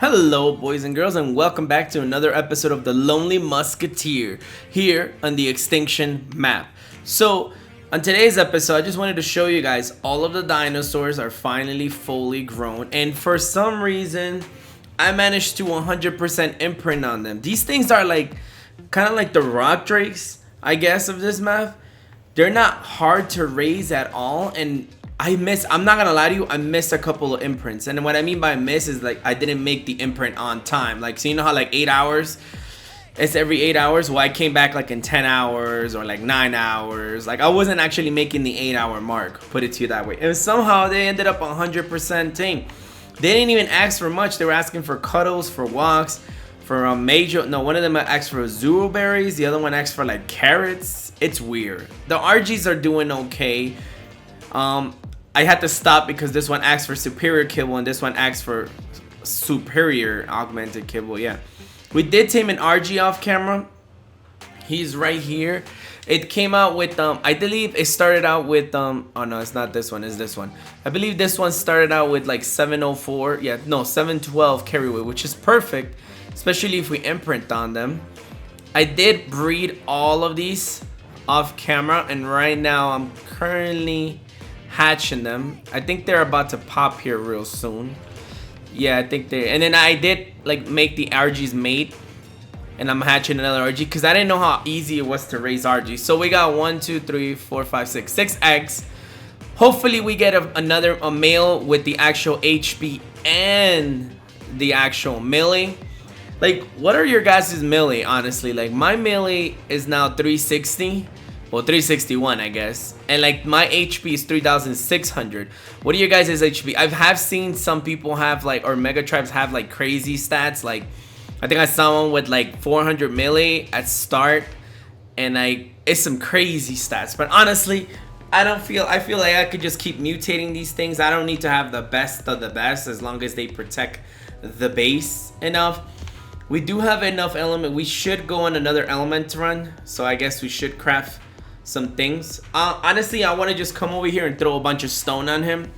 Hello, boys and girls, and welcome back to another episode of the Lonely Musketeer here on the Extinction map. So, on today's episode, I just wanted to show you guys all of the dinosaurs are finally fully grown, and for some reason, I managed to 100% imprint on them. These things are like kind of like the rock drakes, I guess, of this map. They're not hard to raise at all, and I'm not gonna lie to you, I missed a couple of imprints. And what I mean by miss is like I didn't make the imprint on time. Like, so you know how like 8 hours, it's every 8 hours? Well, I came back like in 10 hours or like 9 hours. Like I wasn't actually making the 8-hour mark, put it to you that way. And somehow they ended up 100% team. They didn't even ask for much. They were asking for cuddles, for walks, for a major, no, one of them asked for zero berries. The other one asked for like carrots. It's weird. The RGs are doing okay. I had to stop because this one asked for superior kibble and this one asked for superior augmented kibble. Yeah, we did tame an RG off camera. He's right here. It came out with I believe it started out with oh no, it's not this one, it's this one. I believe this one started out with like 704, yeah, no, 712 carry weight, which is perfect, especially if we imprint on them. I did breed all of these off camera, and right now I'm currently hatching them. I think they're about to pop here real soon. Yeah, I think they, and then I did like make the RGs mate, and I'm hatching another RG because I didn't know how easy it was to raise RGs. So we got 1 2 3 4 5 6 eggs. Hopefully we get a male with the actual HP and the actual melee. Like, what are your guys' melee, honestly? Like, my melee is now 360. Well, 361, I guess. And like my HP is 3,600. What are your guys' HP? I have seen some people have like, or mega tribes have like crazy stats. Like, I think I saw one with like 400 melee at start, and like it's some crazy stats. But honestly, I feel like I could just keep mutating these things. I don't need to have the best of the best as long as they protect the base enough. We do have enough element. We should go on another element run, so I guess we should craft some things. Honestly, I want to just come over here and throw a bunch of stone on him,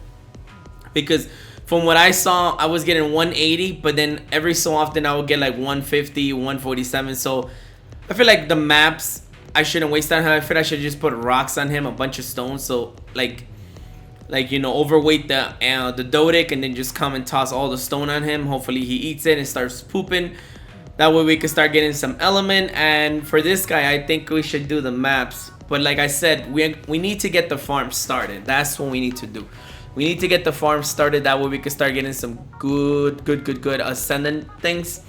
because from what I saw, I was getting 180, but then every so often I would get like 150, 147. So I feel like the maps, I shouldn't waste that. I feel I should just put rocks on him, a bunch of stones, so like you know, overweight the Dodic, and then just come and toss all the stone on him. Hopefully he eats it and starts pooping. That way we can start getting some element. And for this guy, I think we should do the maps. But like I said, we need to get the farm started. That's what we need to do. We need to get the farm started. That way we can start getting some good ascendant things.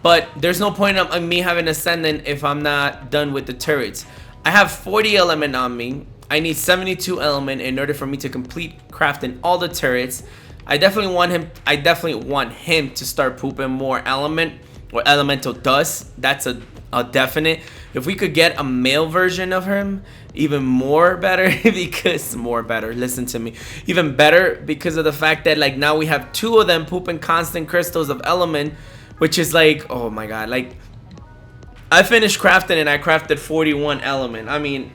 But there's no point of me having ascendant if I'm not done with the turrets. I have 40 element on me. I need 72 element in order for me to complete crafting all the turrets. I definitely want him to start pooping more element or elemental dust. That's a definite. If we could get a male version of him, even more better, because more better, listen to me, even better, because of the fact that like now we have 2 of them pooping constant crystals of element, which is like, oh my god. Like, I finished crafting and I crafted 41 element. I mean,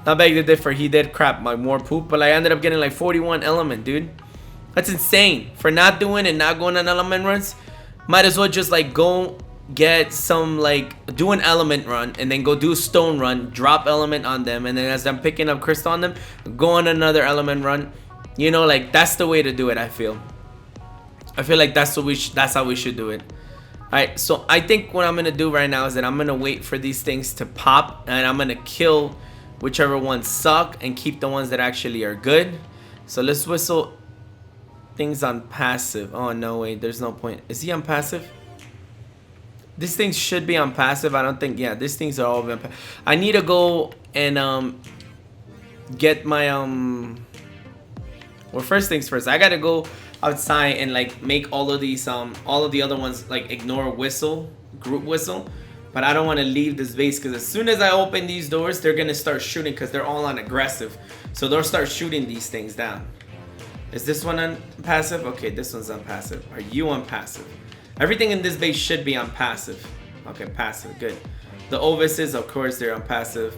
not beg to differ, he did crap my more poop, but I ended up getting like 41 element, dude. That's insane. For not doing and not going on element runs, might as well just like go get some, like, do an element run and then go do a stone run, drop element on them, and then as I'm picking up crystal on them, go on another element run. You know, like, that's the way to do it. I feel like that's how we should do it. Alright, so I think what I'm gonna do right now is that I'm gonna wait for these things to pop, and I'm gonna kill whichever ones suck and keep the ones that actually are good. So let's whistle things on passive. Oh no, wait, there's no point. Is he on passive? This thing should be on passive. I don't think, yeah, these things are all on passive. I need to go and get my well, first things first, I gotta go outside and like make all of these all of the other ones like ignore group whistle. But I don't want to leave this base, because as soon as I open these doors, they're gonna start shooting, because they're all on aggressive, so they'll start shooting these things down. Is this one on passive? Okay, this one's on passive. Are you on passive? Everything in this base should be on passive. Okay, passive, good. The Ovises, of course, they're on passive.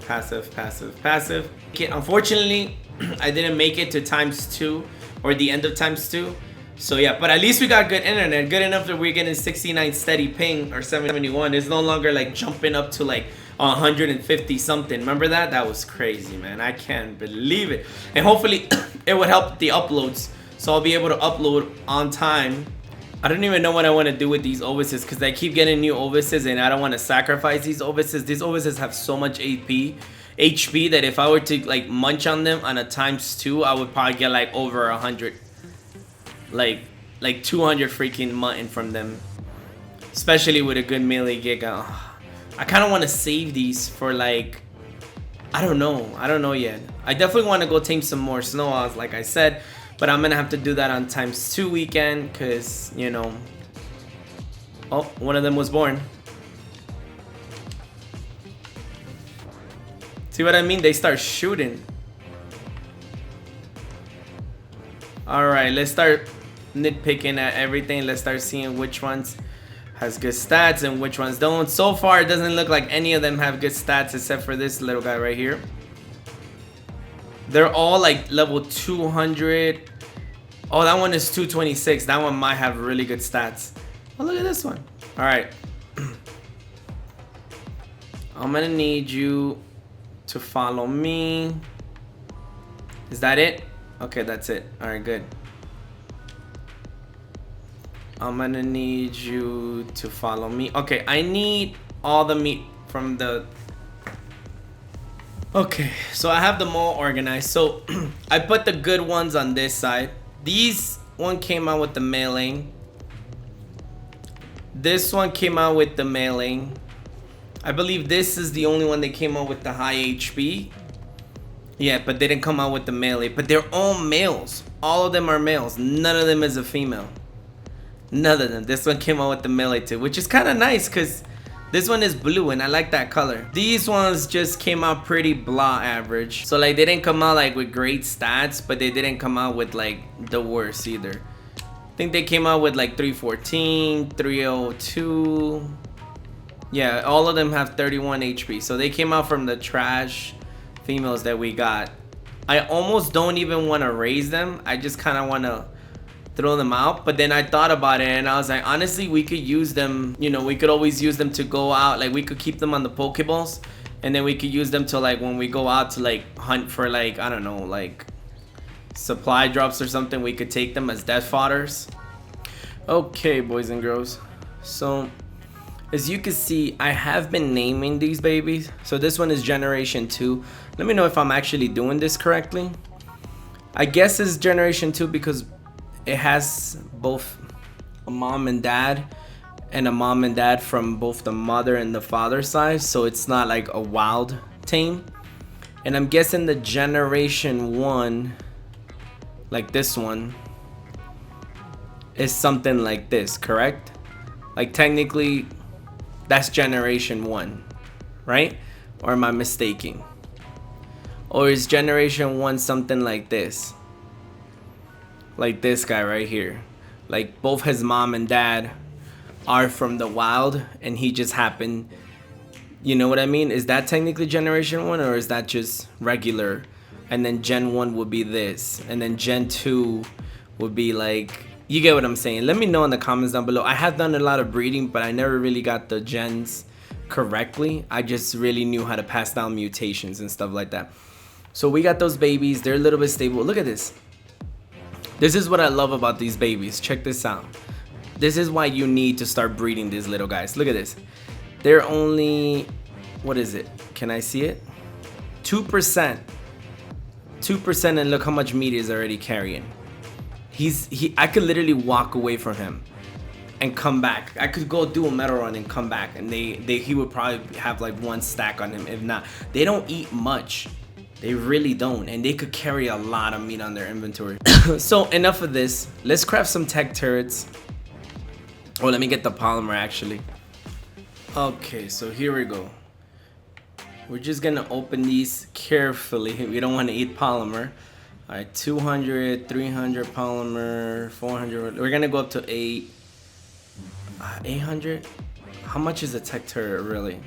Okay, unfortunately, I didn't make it to ×2 or the end of ×2. So yeah, but at least we got good internet, good enough that we're getting 69 steady ping or 71. It's no longer like jumping up to like 150 something. Remember that? That was crazy, man. I can't believe it. And hopefully it would help the uploads, so I'll be able to upload on time. I don't even know what I want to do with these Ovises because I keep getting new Ovises and I don't want to sacrifice these Ovises. These Ovises have so much HP that if I were to like munch on them on a ×2, I would probably get like over 100, like 200 freaking mutton from them, especially with a good melee gig. I kind of want to save these for like, I don't know yet. I definitely want to go tame some more snow owls, like I said. But I'm gonna have to do that on ×2 weekend, cause you know. Oh, one of them was born. See what I mean? They start shooting. All right, let's start nitpicking at everything. Let's start seeing which ones has good stats and which ones don't. So far, it doesn't look like any of them have good stats except for this little guy right here. They're all like level 200. Oh, that one is 226. That one might have really good stats. Oh, look at this one. All right. I'm gonna need you to follow me. Is that it? Okay, that's it. All right, good. I'm gonna need you to follow me. Okay, I need all the meat from the... Okay, so I have them all organized. So I put the good ones on this side. These one came out with the mailing. This one came out with the mailing. I believe this is the only one that came out with the high HP. Yeah, but they didn't come out with the melee. But they're all males. All of them are males. None of them is a female. None of them. This one came out with the melee too, which is kind of nice because this one is blue and I like that color. These ones just came out pretty blah average. So like they didn't come out like with great stats, but they didn't come out with like the worst either. I think they came out with like 314, 302. Yeah, all of them have 31 HP. So they came out from the trash females that we got. I almost don't even want to raise them. I just kind of want to throw them out. But then I thought about it and I was like, honestly, we could use them. You know, we could always use them to go out. Like we could keep them on the Pokeballs. And then we could use them to like when we go out to like hunt for like, I don't know, like supply drops or something. We could take them as death fodders. Okay, boys and girls. So as you can see, I have been naming these babies. So this one is generation 2. Let me know if I'm actually doing this correctly. I guess it's generation 2 because it has both a mom and dad and a mom and dad from both the mother and the father side. So it's not like a wild tame. And I'm guessing the generation 1, like this one, is something like this, correct? Like technically that's generation 1, right? Or am I mistaken? Or is generation 1 something like this? Like this guy right here. Like both his mom and dad are from the wild and he just happened, you know what I mean? Is that technically generation 1 or is that just regular? And then gen 1 would be this. And then gen 2 would be like, you get what I'm saying. Let me know in the comments down below. I have done a lot of breeding, but I never really got the gens correctly. I just really knew how to pass down mutations and stuff like that. So we got those babies. They're a little bit stable. Look at this. This is what I love about these babies. Check this out. This is why you need to start breeding these little guys. Look at this. They're only, what is it? Can I see it? 2%. 2%, and look how much meat he's already carrying. I could literally walk away from him and come back. I could go do a metal run and come back, and he would probably have like 1 stack on him. If not, they don't eat much. They really don't, and they could carry a lot of meat on their inventory. So enough of this. Let's craft some tech turrets. Oh, let me get the polymer actually. Okay, so here we go. We're just gonna open these carefully. We don't want to eat polymer. All right, 200, 300 polymer, 400. We're gonna go up to 800. How much is a tech turret really?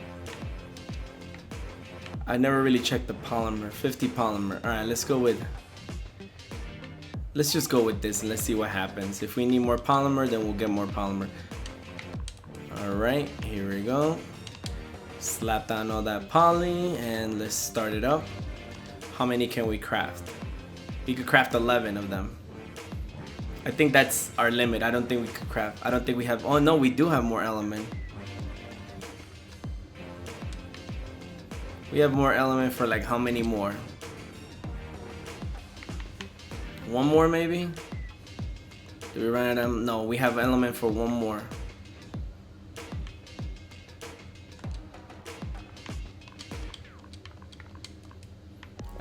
I never really checked the polymer. 50 polymer. All right, let's go with let's just go with this and let's see what happens. If we need more polymer, then we'll get more polymer. All right, here we go. Slap down all that poly and let's start it up. How many can we craft? We could craft 11 of them. I think that's our limit. I don't think we could craft. I don't think we have. Oh no, we do have more element. We have more element for like how many more? One more maybe? Did we run out of them? No, we have element for one more.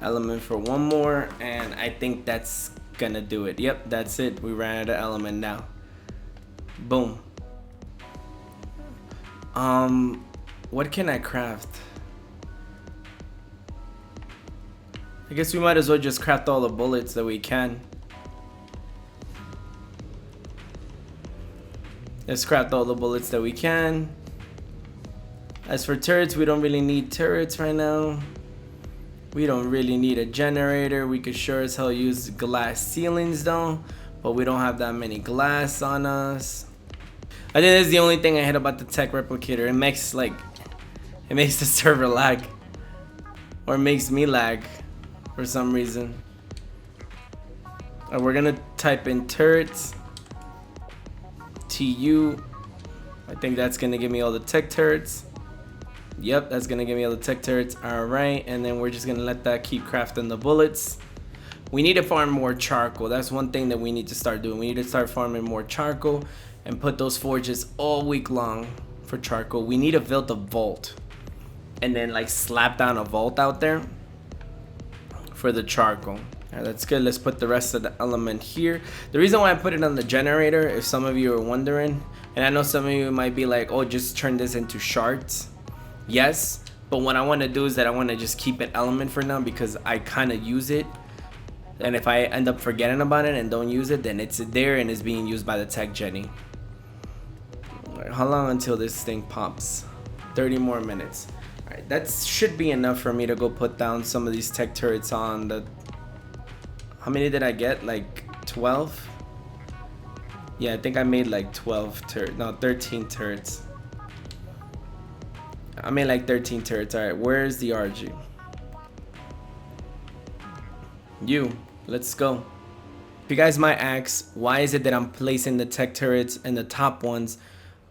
Element for one more, and I think that's gonna do it. Yep, that's it. We ran out of element now. Boom. What can I craft? I guess we might as well just craft all the bullets that we can. Let's craft all the bullets that we can. As for turrets, we don't really need turrets right now. We don't really need a generator. We could sure as hell use glass ceilings though, but we don't have that many glass on us. I think that's the only thing I hate about the tech replicator. It makes the server lag, or it makes me lag for some reason. We're gonna type in turrets, TU. I think that's gonna give me all the tech turrets. Yep, that's gonna give me all the tech turrets. All right, and then we're just gonna let that keep crafting the bullets. We need to farm more charcoal. That's one thing that we need to start doing. We need to start farming more charcoal and put those forges all week long for charcoal. We need to build a vault and then like slap down a vault out there for the charcoal. All right, that's good. Let's put the rest of the element here. The reason why I put it on the generator, if some of you are wondering, and I know some of you might be like, oh, just turn this into shards. Yes, but what I want to do is that I want to just keep it element for now because I kind of use it, and if I end up forgetting about it and don't use it, then it's there and it's being used by the tech Jenny. Right, how long until this thing pops? 30 more minutes. All right, that should be enough for me to go put down some of these tech turrets on the. How many did I get? Like 12? Yeah, I think I made like 13 turrets. I made like 13 turrets. All right, where's the RG? Let's go. If you guys might ask, why is it that I'm placing the tech turrets and the top ones,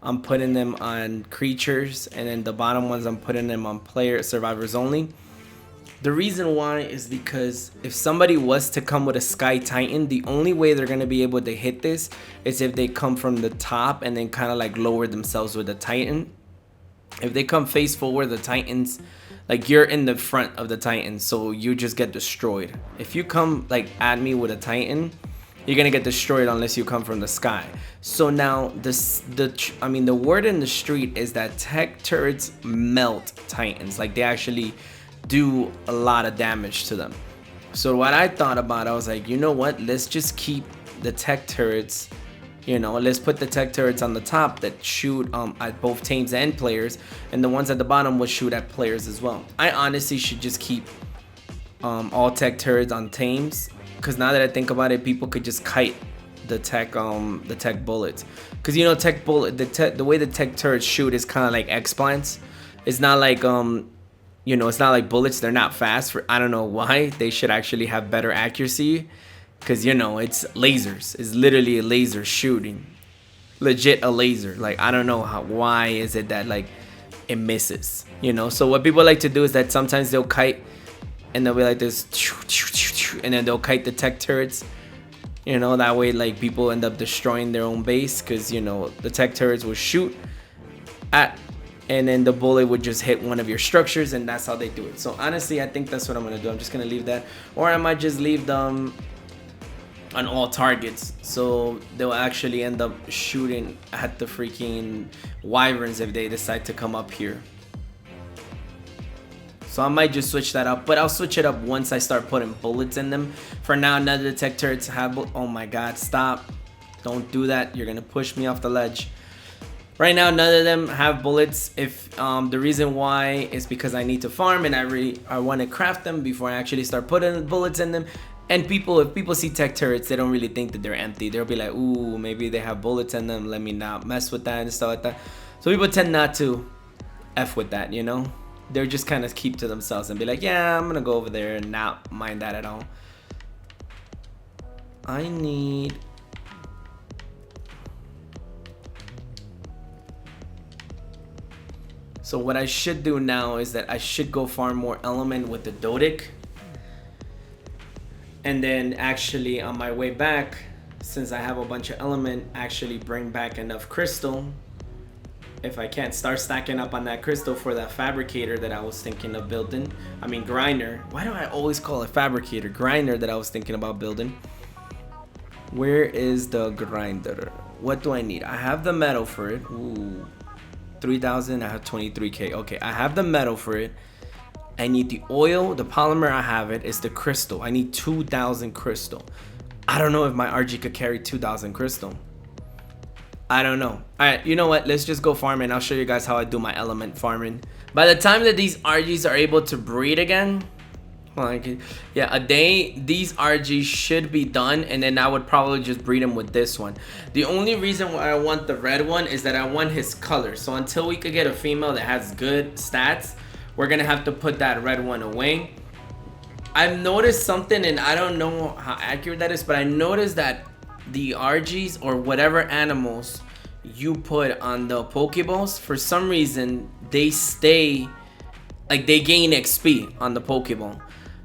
I'm putting them on creatures, and then the bottom ones I'm putting them on player survivors only? The reason why is because if somebody was to come with a Sky Titan, the only way they're going to be able to hit this is if they come from the top and then kind of like lower themselves with the Titan. If they come face forward, the Titans, like you're in the front of the Titan, so you just get destroyed. If you come like at me with a Titan, you're gonna get destroyed unless you come from the sky. So now the word in the street is that tech turrets melt Titans. Like they actually do a lot of damage to them. So what I thought about, I was like, you know what? Let's just keep the tech turrets. You know, let's put the tech turrets on the top that shoot at both teams and players, and the ones at the bottom will shoot at players as well. I honestly should just keep all tech turrets on teams, because now that I think about it, people could just kite the tech bullets. Because you know, the way the tech turrets shoot is kind of like X-Plants. It's not like you know, it's not like bullets. They're not fast. I don't know why. They should actually have better accuracy. Because, you know, it's lasers. It's literally a laser shooting. Legit a laser. Like, I don't know why is it that, like, it misses. You know? So what people like to do is that sometimes they'll kite and they'll be like this. And then they'll kite the tech turrets. You know, that way, like, people end up destroying their own base. Because, you know, the tech turrets will shoot at, and then the bullet would just hit one of your structures. And that's how they do it. So, honestly, I think that's what I'm going to do. I'm just going to leave that. Or I might just leave them on all targets, so they'll actually end up shooting at the freaking wyverns if they decide to come up here. So I might just switch that up, but I'll switch it up once I start putting bullets in them. For now, none of the tech turrets have oh my god, stop, don't do that, you're gonna push me off the ledge. Right now, none of them have bullets. If the reason why is because I need to farm and I want to craft them before I actually start putting bullets in them. And people, if people see tech turrets, they don't really think that they're empty. They'll be like, ooh, maybe they have bullets in them. Let me not mess with that and stuff like that. So people tend not to F with that, you know? They're just kind of keep to themselves and be like, yeah, I'm going to go over there and not mind that at all. I need... So what I should do now is that I should go farm more element with the Dodic. And then actually on my way back, since I have a bunch of element, actually bring back enough crystal. If I can't start stacking up on that crystal for that fabricator that I was thinking of building. I mean grinder. Why do I always call it fabricator? Grinder that I was thinking about building. Where is the grinder? What do I need? I have the metal for it. Ooh, 3,000. I have 23k. Okay, I have the metal for it. I need the oil, the polymer, I have it. It's the crystal. I need 2,000 crystal. I don't know if my RG could carry 2,000 crystal. I don't know. Alright, you know what? Let's just go farming. I'll show you guys how I do my element farming. By the time that these RGs are able to breed again, like, yeah, a day, these RGs should be done, and then I would probably just breed them with this one. The only reason why I want the red one is that I want his color. So until we could get a female that has good stats, we're gonna have to put that red one away. I've noticed something, and I don't know how accurate that is, but I noticed that the RGs or whatever animals you put on the Pokeballs, for some reason they stay, like they gain XP on the Pokeball.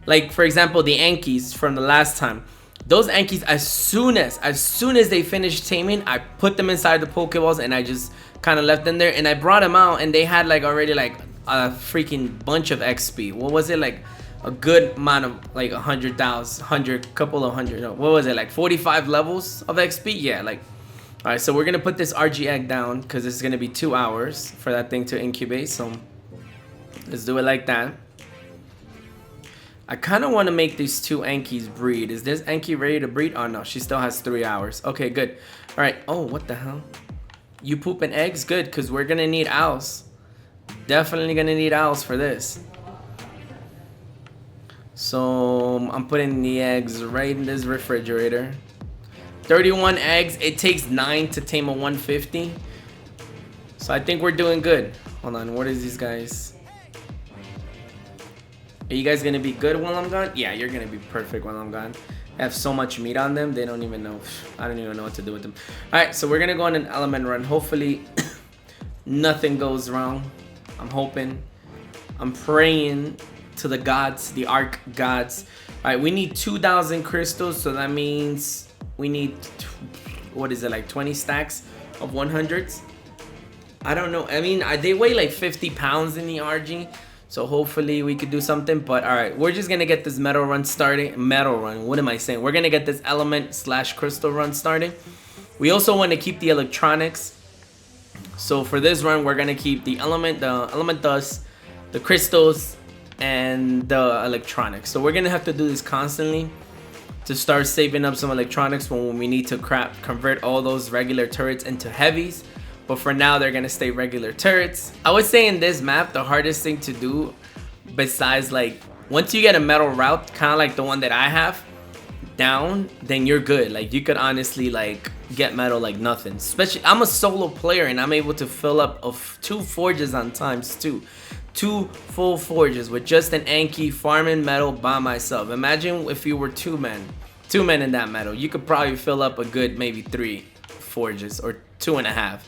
Like for example, the Ankies from the last time. Those Ankies, as soon as they finished taming, I put them inside the Pokeballs and I just kind of left them there, and I brought them out and they had like already like a freaking bunch of XP. What was it, like a good amount of like 100,000, couple of hundred, no, what was it, like 45 levels of XP? Yeah, like, all right, so we're gonna put this RG egg down because it's gonna be 2 hours for that thing to incubate. So let's do it like that. I kind of want to make these two Ankies breed. Is this Anki ready to breed? Oh no, she still has 3 hours. Okay, good. All right. Oh, what the hell? You pooping eggs? Good, because we're gonna need owls. Definitely gonna need owls for this. So I'm putting the eggs right in this refrigerator. 31 eggs. It takes 9 to tame a 150. So I think we're doing good. Hold on. What is these guys? Are you guys gonna be good while I'm gone? Yeah, you're gonna be perfect while I'm gone. I have so much meat on them, they don't even know. I don't even know what to do with them. Alright, so we're gonna go on an element run. Hopefully nothing goes wrong. I'm hoping. I'm praying to the gods, the Ark gods. Alright, we need 2,000 crystals, so that means we need, what is it, like 20 stacks of 100s? I don't know. I mean, they weigh like 50 pounds in the RG. So hopefully we could do something. But all right, we're just gonna get this metal run started. Metal run, what am I saying? We're gonna get this element / crystal run started. We also want to keep the electronics. So for this run, we're gonna keep the element dust, the crystals, and the electronics. So we're gonna have to do this constantly to start saving up some electronics when we need to convert all those regular turrets into heavies. But for now, they're gonna stay regular turrets. I would say in this map, the hardest thing to do, besides like, once you get a metal route, kind of like the one that I have, down, then you're good. Like you could honestly like get metal like nothing. Especially, I'm a solo player and I'm able to fill up of 2 forges on ×2. 2 full forges with just an Anki farming metal by myself. Imagine if you were 2 men in that metal. You could probably fill up a good maybe 3 forges or 2.5.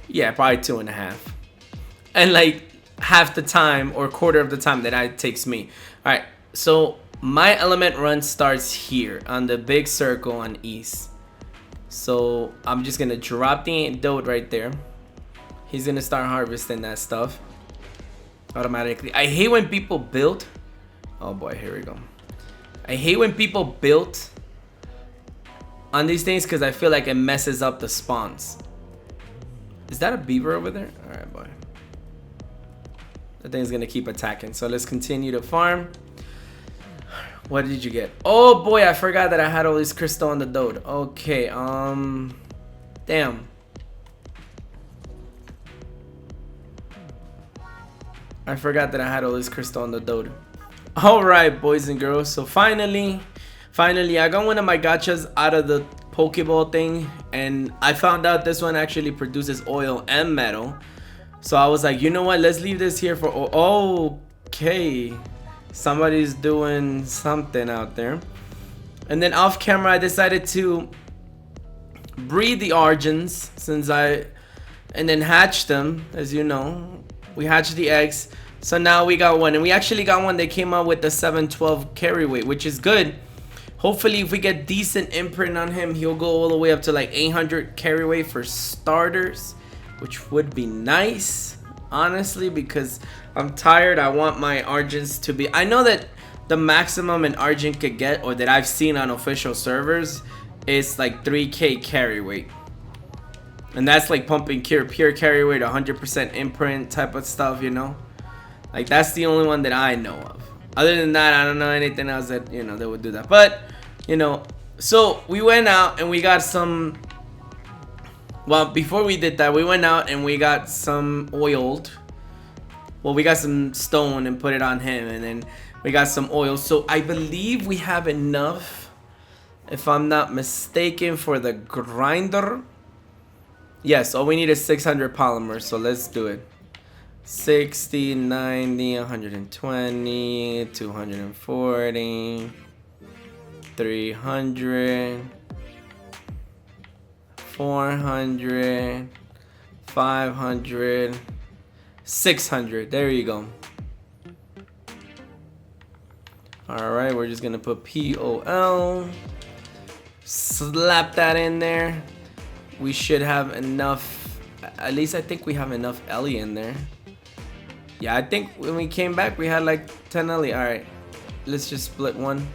Yeah, probably 2.5. And like half the time or quarter of the time that it takes me. All right, so my element run starts here on the big circle on east. So I'm just gonna drop the dode right there. He's gonna start harvesting that stuff automatically. I hate when people build. Oh boy, here we go. I hate when people build on these things because I feel like it messes up the spawns. Is that a beaver over there? All right, boy. That thing's gonna keep attacking. So let's continue to farm. What did you get? Oh boy, I forgot that I had all this crystal on the dode. Okay, damn. I forgot that I had all this crystal on the dode. All right, boys and girls. So finally, Finally, I got one of my gachas out of the Pokeball thing, and I found out this one actually produces oil and metal. So I was like, you know what? Let's leave this here for. Okay, somebody's doing something out there. And then off camera, I decided to breed the Argents and then hatch them. As you know, we hatched the eggs. So now we got one, and we actually got one that came out with the 712 carry weight, which is good. Hopefully, if we get decent imprint on him, he'll go all the way up to like 800 carry weight for starters, which would be nice, honestly, because I'm tired. I want my Argents to be. I know that the maximum an Argent could get, or that I've seen on official servers, is like 3k carry weight. And that's like pumping pure carry weight, 100% imprint type of stuff, you know? Like, that's the only one that I know of. Other than that, I don't know anything else that, you know, that would do that. But, you know, so we went out and we got some. Well, before we did that, we went out and we got some oiled. Well, we got some stone and put it on him, and then we got some oil. So I believe we have enough, if I'm not mistaken, for the grinder. Yes, all we need is 600 polymer, so let's do it. 60, 90, 120, 240, 300, 400, 500, 600. There you go. Alright, we're just gonna put POL. Slap that in there. We should have enough. At least I think we have enough Ellie in there. Yeah, I think when we came back, we had like 10 Ellie. Alright, let's just split one.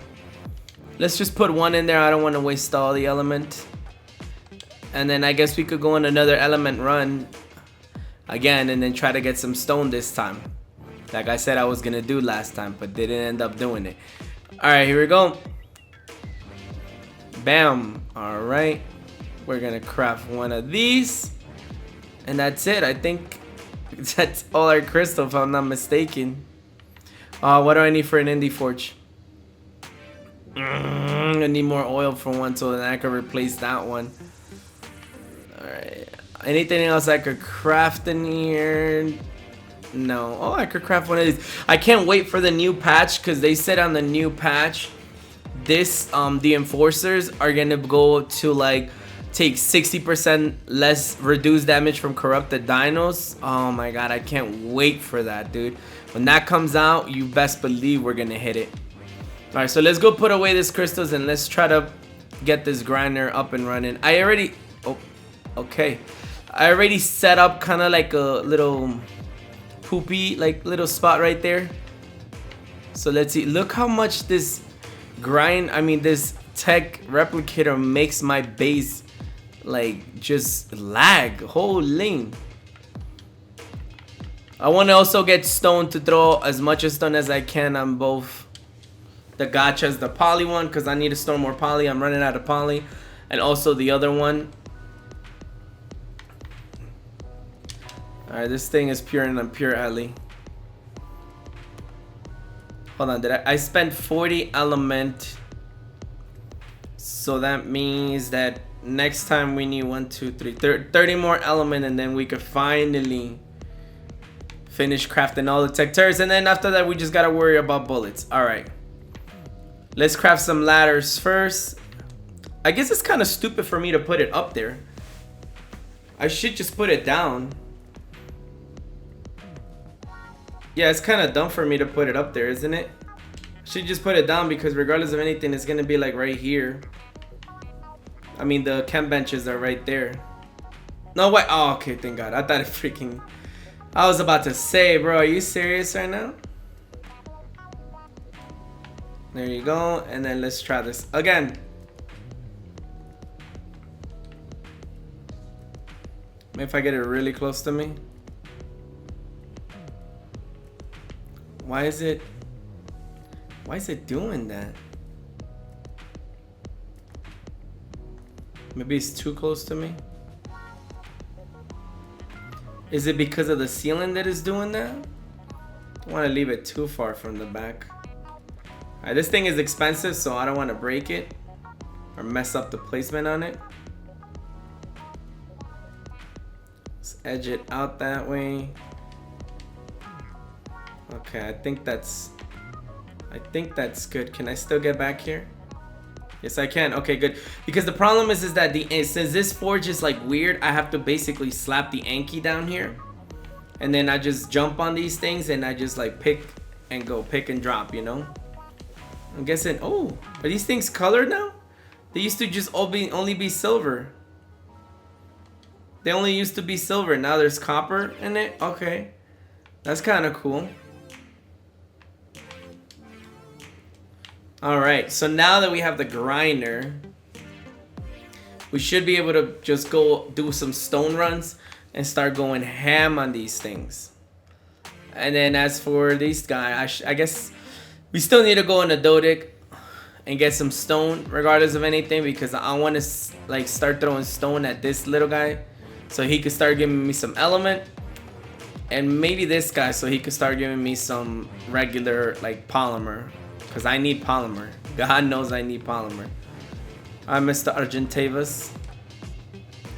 Let's just put one in there. I don't want to waste all the element. And then I guess we could go on another element run again and then try to get some stone this time. Like I said I was going to do last time, but didn't end up doing it. Alright, here we go. Bam. Alright. We're going to craft one of these. And that's it. I think that's all our crystal, if I'm not mistaken. What do I need for an Indie Forge? I need more oil for one so that I can replace that one. Alright. Anything else I could craft in here? No. Oh, I could craft one of these. I can't wait for the new patch, because they said on the new patch, this, the enforcers are gonna go to like take 60% less reduced damage from corrupted dinos. Oh my god, I can't wait for that, dude. When that comes out, you best believe we're gonna hit it. Alright, so let's go put away these crystals and let's try to get this grinder up and running. Oh, okay. I already set up kind of like a little poopy, like little spot right there. So let's see. Look how much this this tech replicator makes my base like just lag. Holy. I want to also get stone to throw as much stone as I can on both the gachas, the poly one, because I need to store more poly. I'm running out of poly. And also the other one. Alright, this thing is pure and I'm pure alley. Hold on, I spent 40 element. So that means that next time we need 30 more element, and then we could finally finish crafting all the tech turrets. And then after that, we just gotta worry about bullets. Alright. Let's craft some ladders first. I guess it's kind of stupid for me to put it up there. I should just put it down. Yeah, it's kind of dumb for me to put it up there, isn't it? I should just put it down, because regardless of anything, it's gonna be like right here. I mean, the chem benches are right there. No, wait. Oh, okay, thank God. I thought it freaking... I was about to say, bro, are you serious right now? There you go. And then let's try this again. Maybe if I get it really close to me. Why is it doing that? Maybe it's too close to me. Is it because of the ceiling that is doing that? I don't want to leave it too far from the back. Alright, this thing is expensive, so I don't want to break it or mess up the placement on it. Let's edge it out that way. Okay, I think that's good. Can I still get back here? Yes, I can. Okay, good. Because the problem is that since this forge is like weird, I have to basically slap the Anki down here, and then I just jump on these things and I just like pick and go, pick and drop, you know. I'm guessing. Oh, are these things colored now? They used to just only be silver. They only used to be silver. Now there's copper in it. Okay, that's kind of cool. Alright, so now that we have the grinder, we should be able to just go do some stone runs and start going ham on these things. And then as for these guys, I guess we still need to go on a Dodic and get some stone regardless of anything, because I want to like start throwing stone at this little guy so he could start giving me some element, and maybe this guy so he could start giving me some regular like polymer. Because I need polymer. God knows I need polymer. Alright, Mr. Argentavus.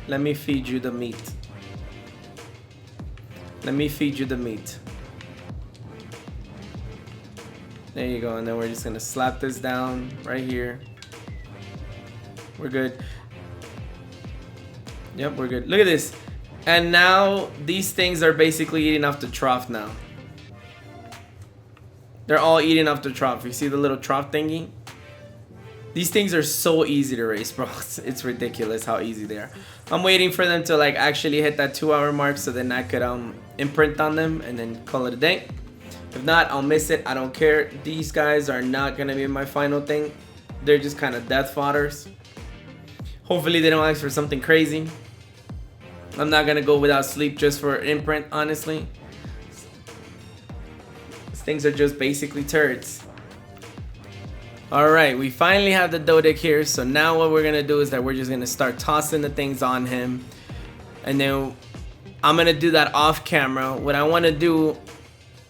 Let me feed you the meat. Let me feed you the meat. There you go. And then we're just going to slap this down right here. We're good. Yep, we're good. Look at this. And now these things are basically eating off the trough now. They're all eating off the trough. You see the little trough thingy? These things are so easy to race, bro. It's ridiculous how easy they are. I'm waiting for them to like actually hit that 2-hour mark so then I could imprint on them and then call it a day. If not, I'll miss it. I don't care. These guys are not gonna be my final thing. They're just kind of death fodders. Hopefully they don't ask for something crazy. I'm not gonna go without sleep just for imprint, honestly. Things are just basically turrets. Alright, we finally have the Dodic here. So now what we're gonna do is that we're just gonna start tossing the things on him, and then I'm gonna do that off camera. What I want to do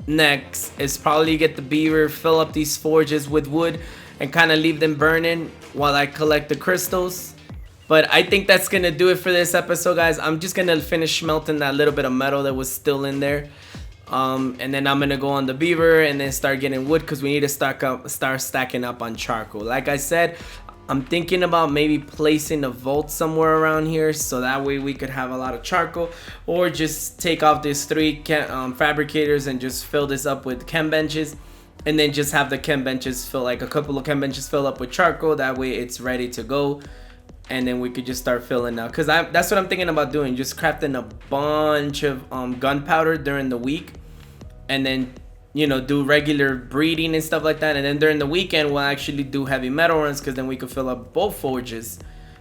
next is probably get the beaver, fill up these forges with wood, and kind of leave them burning while I collect the crystals. But I think that's gonna do it for this episode, guys. I'm just gonna finish smelting that little bit of metal that was still in there. And then I'm gonna go on the beaver and then start getting wood, because we need to start stacking up on charcoal. Like I said, I'm thinking about maybe placing a vault somewhere around here so that way we could have a lot of charcoal, or just take off these 3 fabricators and just fill this up with chem benches, and then just have the chem benches fill, like a couple of chem benches fill up with charcoal. That way it's ready to go, and then we could just start filling out, because that's what I'm thinking about doing, just crafting a bunch of gunpowder during the week, and then, you know, do regular breeding and stuff like that, and then during the weekend we'll actually do heavy metal runs, because then we could fill up both forges,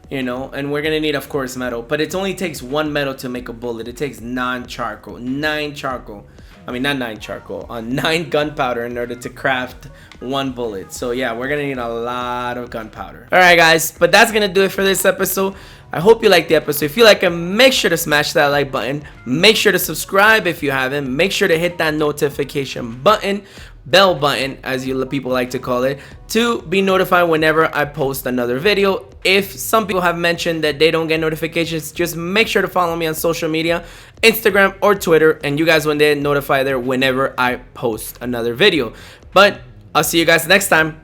you know. And we're gonna need, of course, metal, but it only takes 1 metal to make a bullet. It takes 9 charcoal, 9 charcoal. I mean, not 9 charcoal, 9 gunpowder in order to craft 1 bullet. So yeah, we're gonna need a lot of gunpowder. All right, guys, but that's gonna do it for this episode. I hope you liked the episode. If you like it, make sure to smash that like button. Make sure to subscribe if you haven't. Make sure to hit that notification button, bell button, as you people like to call it, to be notified whenever I post another video. If some people have mentioned that they don't get notifications, just make sure to follow me on social media, Instagram or Twitter, and you guys will get notified there whenever I post another video. But I'll see you guys next time.